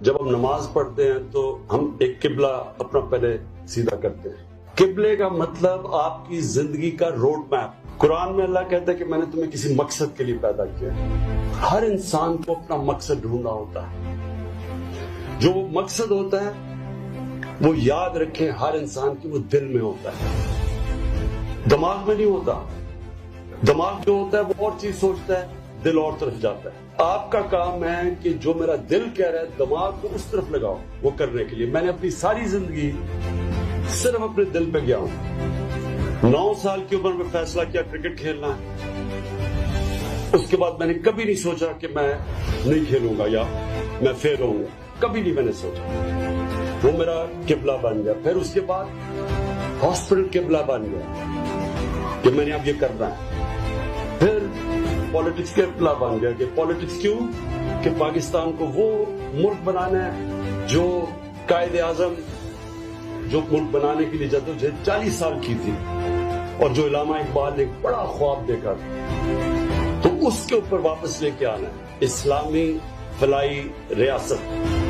جب ہم نماز پڑھتے ہیں تو ہم ایک قبلہ اپنا پہلے سیدھا کرتے ہیں. قبلے کا مطلب آپ کی زندگی کا روڈ میپ. قرآن میں اللہ کہتا ہے کہ میں نے تمہیں کسی مقصد کے لیے پیدا کیا. ہر انسان کو اپنا مقصد ڈھونڈنا ہوتا ہے. جو مقصد ہوتا ہے وہ یاد رکھیں ہر انسان کی وہ دل میں ہوتا ہے, دماغ میں نہیں ہوتا. دماغ جو ہوتا ہے وہ اور چیز سوچتا ہے, دل اور طرف جاتا ہے. آپ کا کام ہے کہ جو میرا دل کہہ رہا ہے دماغ کو اس طرف لگاؤ وہ کرنے کے لیے. میں نے اپنی ساری زندگی صرف اپنے دل پہ گیا ہوں. 9 سال کی عمر میں فیصلہ کیا کرکٹ کھیلنا ہے. اس کے بعد میں نے کبھی نہیں سوچا کہ میں نہیں کھیلوں گا یا میں فیل ہوں گا. کبھی نہیں میں نے سوچا. وہ میرا قبلہ بن گیا. پھر اس کے بعد ہاسپٹل قبلہ بن گیا کہ میں نے اب یہ کرنا ہے. پھر پالیٹکس کے قبلہ بن گیا کہ پالیٹکس کیوں, کہ پاکستان کو وہ ملک بنانا ہے جو قائد اعظم جو ملک بنانے کے لیے جدوجہد 40 سال کی تھی اور جو علامہ اقبال نے ایک بڑا خواب دیکھا تھا, تو اس کے اوپر واپس لے کے آنا ہے اسلامی فلاحی ریاست.